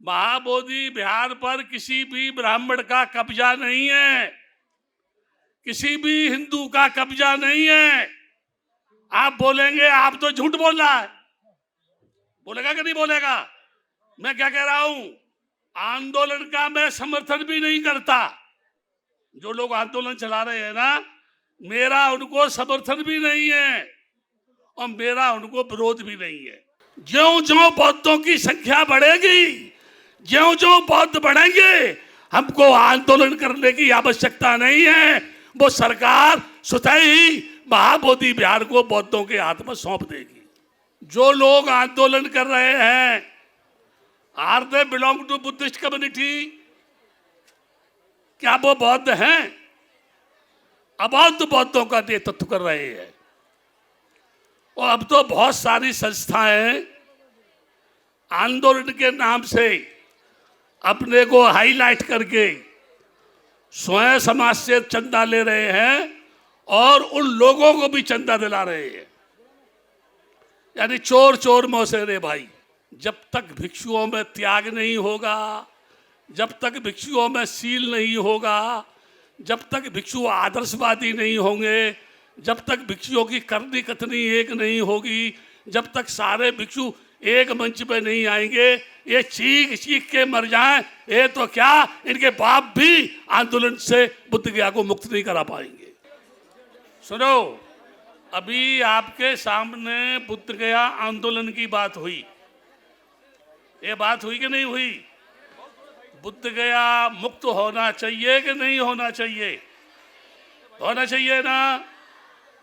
महाबोधि बिहार पर किसी भी ब्राह्मण का कब्जा नहीं है, किसी भी हिंदू का कब्जा नहीं है। आप बोलेंगे आप तो झूठ बोल रहा है, बोलेगा कि नहीं बोलेगा? मैं क्या कह रहा हूं, आंदोलन का मैं समर्थन भी नहीं करता। जो लोग आंदोलन चला रहे हैं ना, मेरा उनको समर्थन भी नहीं है और मेरा उनको विरोध भी नहीं है। ज्यों ज्यों बौद्धों की संख्या बढ़ेगी, ज्यों ज्यों बौद्ध बढ़ेंगे, हमको आंदोलन करने की आवश्यकता नहीं है। वो सरकार स्वतः ही महाबोधि बिहार को बौद्धों के हाथ में सौंप देगी। जो लोग आंदोलन कर रहे हैं, are they belong to Buddhist community? क्या वो बौद्ध हैं? अबौद्ध बौद्धों का नेतृत्व कर रहे हैं। और अब तो बहुत सारी संस्थाएं आंदोलन के नाम से अपने को हाईलाइट करके स्वयं समाज से चंदा ले रहे हैं और उन लोगों को भी चंदा दिला रहे हैं। यानी चोर चोर मौसेरे भाई। जब तक भिक्षुओं में त्याग नहीं होगा, जब तक भिक्षुओं में शील नहीं होगा, जब तक भिक्षु आदर्शवादी नहीं होंगे, जब तक भिक्षुओं की करनी कथनी एक नहीं होगी, जब तक सारे भिक्षु एक मंच पे नहीं आएंगे, ये चीख चीख के मर जाएं, ये तो क्या इनके बाप भी आंदोलन से बुद्ध गया को मुक्त नहीं करा पाएंगे। सुनो, अभी आपके सामने बुद्ध गया आंदोलन की बात हुई। ये बात हुई कि नहीं हुई? बुद्ध गया मुक्त होना चाहिए कि नहीं होना चाहिए? होना चाहिए ना।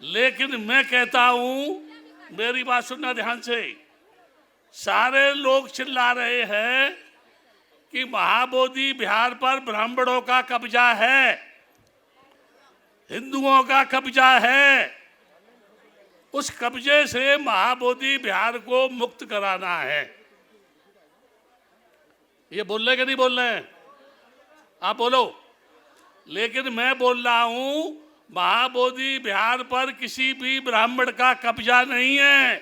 लेकिन मैं कहता हूं, मेरी बात सुनना ध्यान से, सारे लोग चिल्ला रहे हैं कि महाबोधि बिहार पर ब्राह्मणों का कब्जा है, हिंदुओं का कब्जा है। उस कब्जे से महाबोधि बिहार को मुक्त कराना है। ये बोल रहे कि नहीं बोल रहे हैं? आप बोलो। लेकिन मैं बोल रहा हूं, महाबोधि बिहार पर किसी भी ब्राह्मण का कब्जा नहीं है,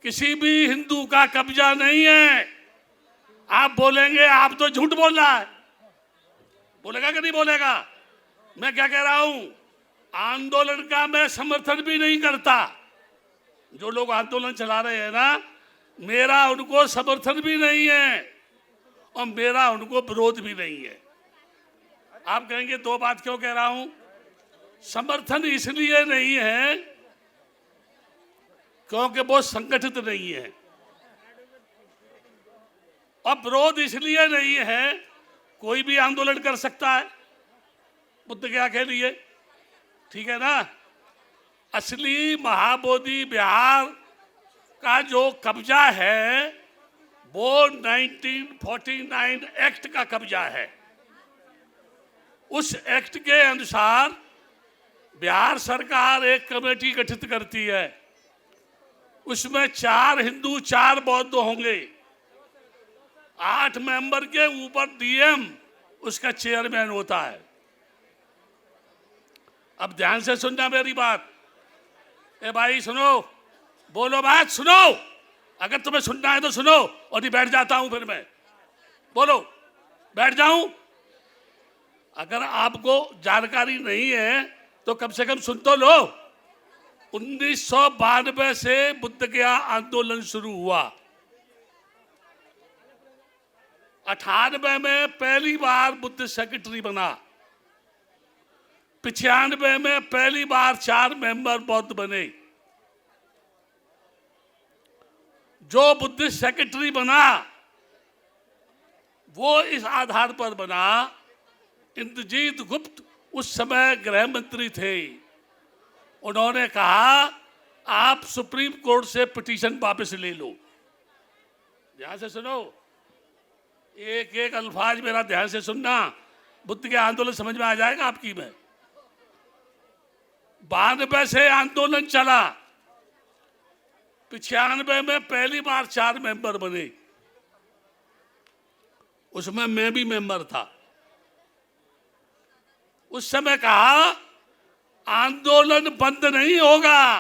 किसी भी हिंदू का कब्जा नहीं है। आप बोलेंगे आप तो झूठ बोल रहा है, बोलेगा कि नहीं बोलेगा? मैं क्या कह रहा हूं, आंदोलन का मैं समर्थन भी नहीं करता। जो लोग आंदोलन चला रहे हैं ना, मेरा उनको समर्थन भी नहीं है और मेरा उनको विरोध भी नहीं है। आप कहेंगे दो बात क्यों कह रहा हूं? समर्थन इसलिए नहीं है क्योंकि वो संगठित नहीं है, और विरोध इसलिए नहीं है, कोई भी आंदोलन कर सकता है बुद्ध गया के लिए, ठीक है ना। असली महाबोधि बिहार का जो कब्जा है वो 1949 एक्ट का कब्जा है। उस एक्ट के अनुसार बिहार सरकार एक कमेटी गठित करती है, उसमें 4 हिंदू 4 बौद्ध होंगे, 8 मेंबर के ऊपर डीएम उसका चेयरमैन होता है। अब ध्यान से सुनना मेरी बात। ए भाई सुनो, बोलो बात सुनो, अगर तुम्हें सुनना है तो सुनो, और नहीं बैठ जाता हूं फिर मैं। बोलो, बैठ जाऊं? अगर आपको जानकारी नहीं है तो कम से कम सुन तो लो। 1992 से बुद्ध गया आंदोलन शुरू हुआ। 98 में पहली बार बुद्ध सेक्रेटरी बना। 95 में पहली बार 4 मेंबर बौद्ध बने। जो बुद्ध सेक्रेटरी बना वो इस आधार पर बना, इंद्रजीत गुप्त उस समय गृह मंत्री थे, उन्होंने कहा आप सुप्रीम कोर्ट से पिटीशन वापस ले लो। ध्यान से सुनो, एक एक अल्फाज मेरा ध्यान से सुनना, बुद्ध के आंदोलन समझ में आ जाएगा आपकी में। 92 से आंदोलन चला, 95 में पहली बार 4 मेंबर बने, उसमें मैं भी मेंबर था। उस समय कहा आंदोलन बंद नहीं होगा,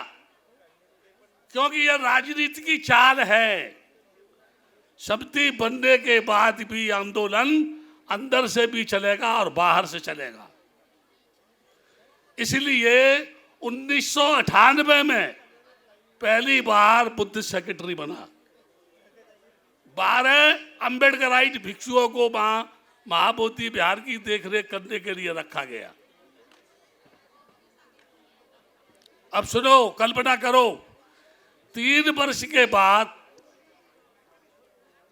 क्योंकि यह राजनीति की चाल है। समिति बनने के बाद भी आंदोलन अंदर से भी चलेगा और बाहर से चलेगा। इसलिए 1998 में पहली बार बुद्ध सेक्रेटरी बना। 12 अम्बेडकराइट भिक्षुओं को महाबोधि विहार की देखरेख करने के लिए रखा गया। अब सुनो, कल्पना करो, 3 वर्ष के बाद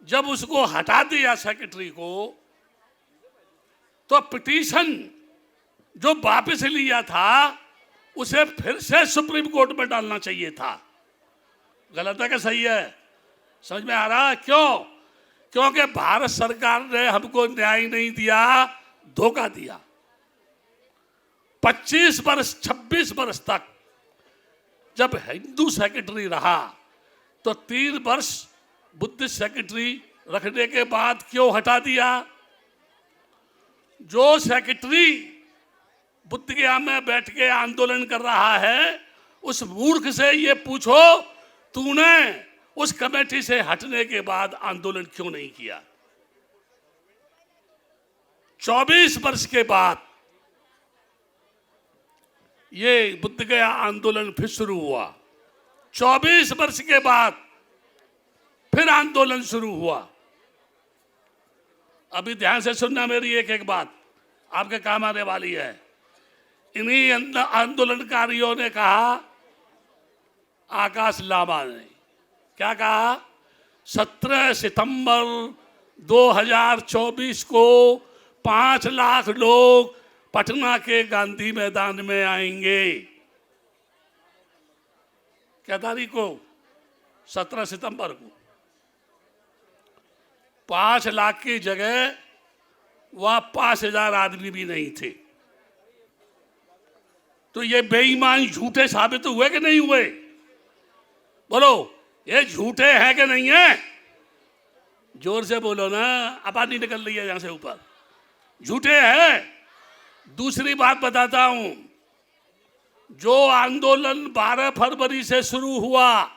जब उसको हटा दिया सेक्रेटरी को, तो पिटीशन जो वापस लिया था उसे फिर से सुप्रीम कोर्ट में डालना चाहिए था। गलत है कि सही है? समझ में आ रहा है? क्यों? क्योंकि भारत सरकार ने हमको न्याय नहीं दिया, धोखा दिया। 25 वर्ष 26 वर्ष तक जब हिंदू सेक्रेटरी रहा, तो 3 वर्ष बुद्ध सेक्रेटरी रखने के बाद क्यों हटा दिया? जो सेक्रेटरी बुद्ध गया में बैठ के आंदोलन कर रहा है, उस मूर्ख से ये पूछो, तूने उस कमेटी से हटने के बाद आंदोलन क्यों नहीं किया? 24 वर्ष के बाद ये बुद्ध गया आंदोलन फिर शुरू हुआ। 24 वर्ष के बाद फिर आंदोलन शुरू हुआ। अभी ध्यान से सुनना मेरी एक एक बात, आपके काम आने वाली है। इन्हीं आंदोलनकारियों ने कहा, आकाश लामा ने क्या कहा? 17 सितंबर 2024 को 5 लाख लोग पटना के गांधी मैदान में आएंगे। क्या तारीख को? 17 सितंबर को। 5 लाख की जगह वहां 5,000 आदमी भी नहीं थे। तो ये बेईमान झूठे साबित हुए कि नहीं हुए? बोलो, ये झूठे हैं कि नहीं है? जोर से बोलो ना, आबादी निकल रही है यहां से ऊपर। झूठे हैं। दूसरी बात बताता हूं, जो आंदोलन 12 फरवरी से शुरू हुआ,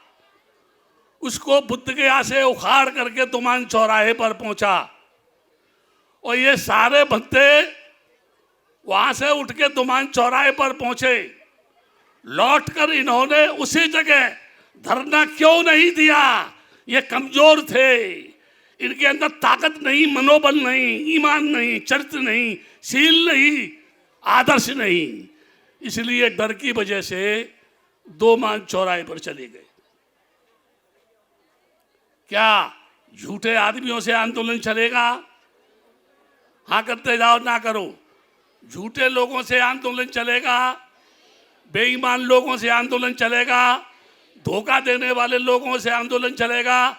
उसको बुद्ध गया से उखाड़ करके तुमान चौराहे पर पहुंचा, और ये सारे बंदे वहां से उठ के तुमान चौराहे पर पहुंचे। लौटकर इन्होंने उसी जगह धरना क्यों नहीं दिया? ये कमजोर थे, इनके अंदर ताकत नहीं, मनोबल नहीं, ईमान नहीं, चरित्र नहीं, शील नहीं, आदर्श नहीं। इसलिए डर की वजह से 2 मान चौराहे पर चले गए। क्या झूठे आदमियों से आंदोलन चलेगा? हाँ करते जाओ, ना करो। झूठे लोगों से आंदोलन चलेगा, बेईमान लोगों से आंदोलन चलेगा, धोखा देने वाले लोगों से आंदोलन चलेगा,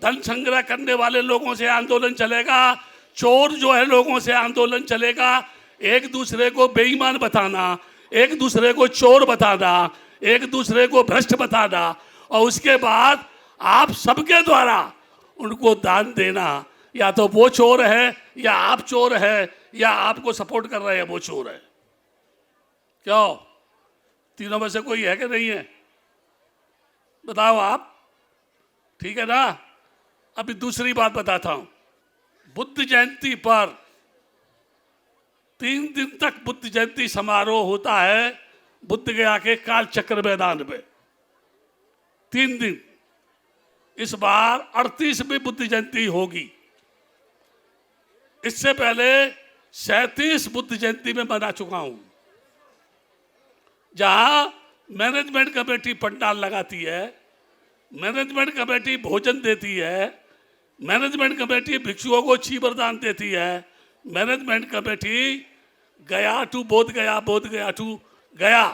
धन संग्रह करने वाले लोगों से आंदोलन चलेगा, चोर जो है लोगों से आंदोलन चलेगा। एक दूसरे को बेईमान बताना, एक दूसरे को चोर बताना, एक दूसरे को भ्रष्ट बताना, और उसके बाद आप सबके द्वारा उनको दान देना। या तो वो चोर है, या आप चोर है, या आपको सपोर्ट कर रहे हैं वो चोर है। क्यों? तीनों में से कोई है कि नहीं है? बताओ आप। ठीक है ना? अभी दूसरी बात बताता हूं। बुद्ध जयंती पर 3 दिन तक बुद्ध जयंती समारोह होता है बुद्ध गया के काल चक्र मैदान में। 3 दिन। इस बार 38वीं बुद्ध जयंती होगी। इससे पहले 37 बुद्ध जयंती में मना चुका हूं, जहां मैनेजमेंट कमेटी पंडाल लगाती है, मैनेजमेंट कमेटी भोजन देती है, मैनेजमेंट कमेटी भिक्षुओं को चीवरदान देती है, मैनेजमेंट कमेटी गया टू बोध गया, बोध गया टू गया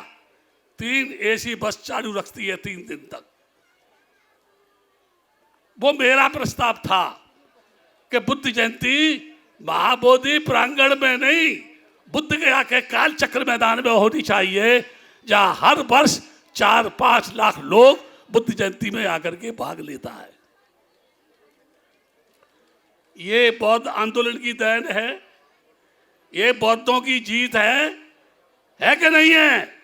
3 एसी बस चालू रखती है 3 दिन तक। वो मेरा प्रस्ताव था कि बुद्ध जयंती महाबोधि प्रांगण में नहीं, बुद्ध गया के काल चक्र मैदान में होनी चाहिए, जहां हर वर्ष 4-5 लाख लोग बुद्ध जयंती में आकर के भाग लेता है। ये बौद्ध आंदोलन की देन है, ये बौद्धों की जीत है कि नहीं है?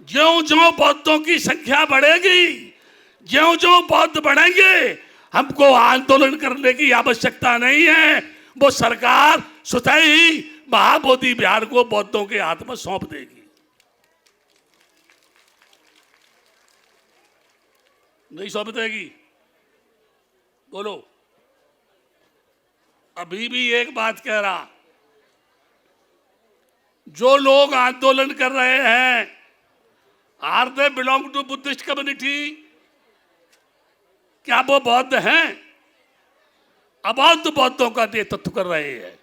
ज्यों ज्यों बौद्धों की संख्या बढ़ेगी, ज्यों ज्यों बौद्ध बढ़ेंगे, हमको आंदोलन करने की आवश्यकता नहीं है। वो सरकार स्वतः ही महाबोधि विहार को बौद्धों के हाथ में सौंप देगी। नहीं सौंप देगी? बोलो। अभी भी एक बात कह रहा, जो लोग आंदोलन कर रहे हैं, are they belong to Buddhist community? क्या वो बौद्ध हैं? अबौद्ध बौद्धों का नेतृत्व कर रहे हैं।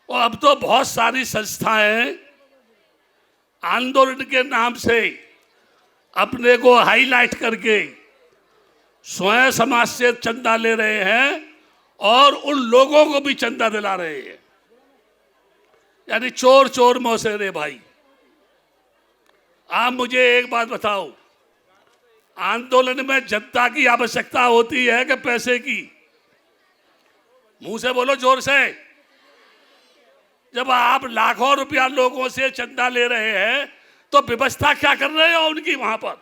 और अब तो बहुत सारी संस्थाएं आंदोलन के नाम से अपने को हाईलाइट करके स्वयं समाज से चंदा ले रहे हैं और उन लोगों को भी चंदा दिला रहे हैं। यानी चोर चोर मौसेरे भाई। आप मुझे एक बात बताओ, आंदोलन में जनता की आवश्यकता होती है कि पैसे की? मुंह से बोलो, जोर से। जब आप लाखों रुपया लोगों से चंदा ले रहे हैं तो व्यवस्था क्या कर रहे हो उनकी वहां पर?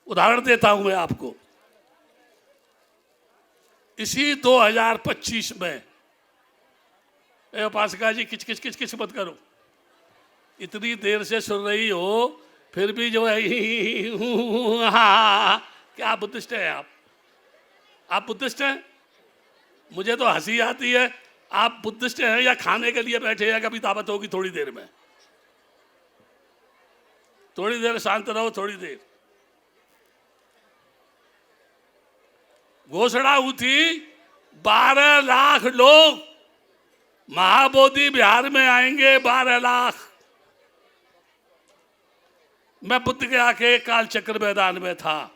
उदाहरण देता हूं मैं आपको। इसी 2025 में, उपासका जी किच किच किच किच मत करो, इतनी देर से सुन रही हो फिर भी जो है क्या बुद्धिस्ट है आप? आप बुद्धिस्ट हैं? मुझे तो हंसी आती है। आप बुद्धिस्ट हैं या खाने के लिए बैठे हैं? कभी दावत होगी थोड़ी देर में। थोड़ी देर शांत रहो, थोड़ी देर। घोषणा हुई थी 12 लाख लोग महाबोधि विहार में आएंगे। 12 लाख। मैं बुद्ध गया के काल चक्र मैदान में था,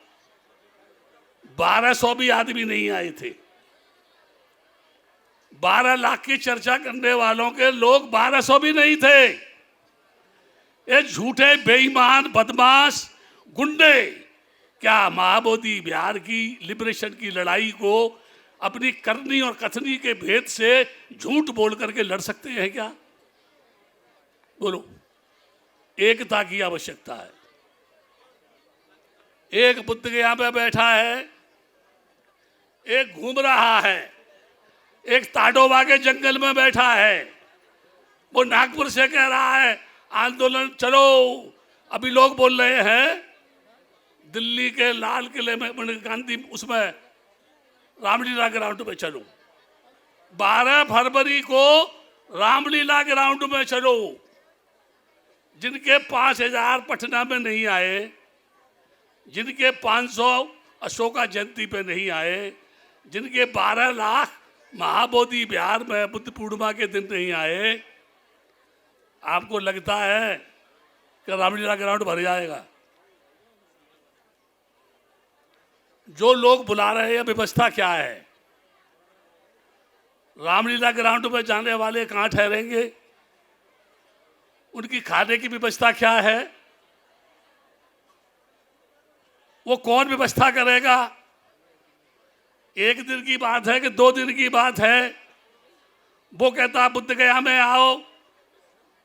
1200 भी आदमी नहीं आए थे। 12 लाख की चर्चा करने वालों के लोग 1200 भी नहीं थे। ये झूठे बेईमान बदमाश गुंडे क्या महाबोधि विहार की लिबरेशन की लड़ाई को अपनी करनी और कथनी के भेद से झूठ बोल करके लड़ सकते हैं क्या? बोलो। एकता की आवश्यकता है। एक बुद्ध गया पे बैठा है, एक घूम रहा है, एक ताडोबा के जंगल में बैठा है। वो नागपुर से कह रहा है आंदोलन चलो। अभी लोग बोल रहे हैं दिल्ली के लाल किले में, गांधी उसमें रामलीला ग्राउंड में चलो। 12 फरवरी को रामलीला ग्राउंड में चलो। जिनके 5000 पटना में नहीं आए, जिनके 500 अशोका जयंती पे नहीं आए, जिनके 12 लाख महाबोधि विहार में बुद्ध पूर्णिमा के दिन नहीं आए, आपको लगता है कि रामलीला ग्राउंड भर जाएगा? जो लोग बुला रहे हैं व्यवस्था क्या है? रामलीला ग्राउंड में जाने वाले कहाँ ठहरेंगे? उनकी खाने की व्यवस्था क्या है? वो कौन व्यवस्था करेगा? एक दिन की बात है कि 2 दिन की बात है? वो कहता है बुद्ध गया में आओ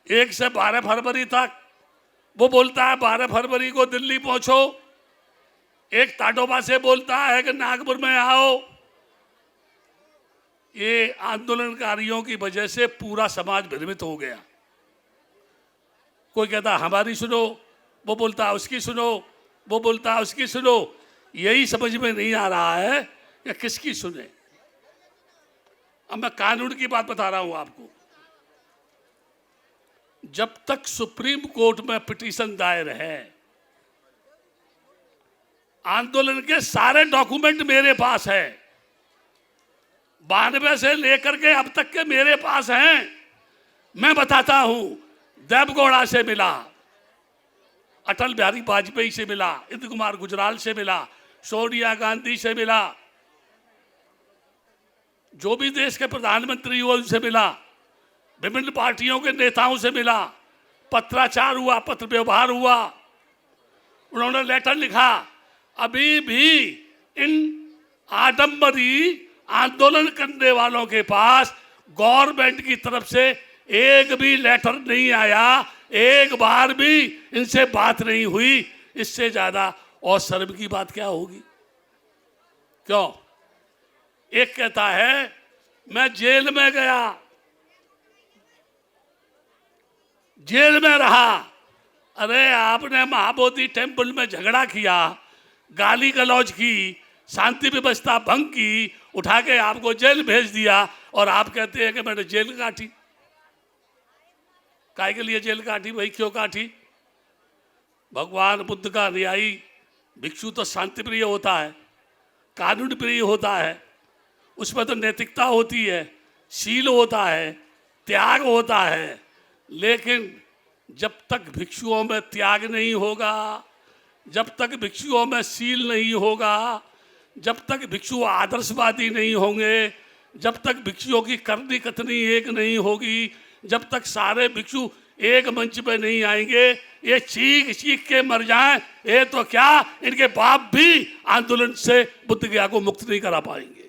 1 से 12 फरवरी तक। वो बोलता है 12 फरवरी को दिल्ली पहुंचो। एक ताडोबा से बोलता है कि नागपुर में आओ। ये आंदोलनकारियों की वजह से पूरा समाज भ्रमित हो गया। कोई कहता हमारी सुनो, वो बोलता उसकी सुनो, वो बोलता उसकी सुनो। यही समझ में नहीं आ रहा है कि किसकी सुने। अब मैं कानून की बात बता रहा हूं आपको। जब तक सुप्रीम कोर्ट में पिटीशन दायर है, आंदोलन के सारे डॉक्यूमेंट मेरे पास है। 92 से लेकर के अब तक के मेरे पास हैं। मैं बताता हूं, देवगौड़ा से मिला, अटल बिहारी वाजपेयी से मिला, इंद्र कुमार गुजराल से मिला, सोनिया गांधी से मिला, जो भी देश के प्रधानमंत्री हुए उनसे मिला, विभिन्न पार्टियों के नेताओं से मिला, पत्राचार हुआ, पत्र व्यवहार हुआ, उन्होंने लेटर लिखा। अभी भी इन आडंबरी आंदोलन करने वालों के पास गवर्नमेंट की तरफ से एक भी लेटर नहीं आया, एक बार भी इनसे बात नहीं हुई। इससे ज्यादा और शर्म की बात क्या होगी? क्यों? एक कहता है मैं जेल में गया, जेल में रहा। अरे आपने महाबोधि टेम्पल में झगड़ा किया, गाली गलौज की, शांति व्यवस्था भंग की, उठा के आपको जेल भेज दिया और आप कहते हैं कि मैंने जेल काटी। काय के लिए जेल काटी भाई? क्यों काटी? भगवान बुद्ध का अनुयायी भिक्षु तो शांति प्रिय होता है, कानून प्रिय होता है, उसमें तो नैतिकता होती है, शील होता है, त्याग होता है। लेकिन जब तक भिक्षुओं में त्याग नहीं होगा, जब तक भिक्षुओं में शील नहीं होगा, जब तक भिक्षु आदर्शवादी नहीं होंगे, जब तक भिक्षुओं की करनी कथनी एक नहीं होगी, जब तक सारे भिक्षु एक मंच पे नहीं आएंगे, ये चीख चीख के मर जाएं, ये तो क्या इनके बाप भी आंदोलन से बुद्ध गया को मुक्त नहीं करा पाएंगे।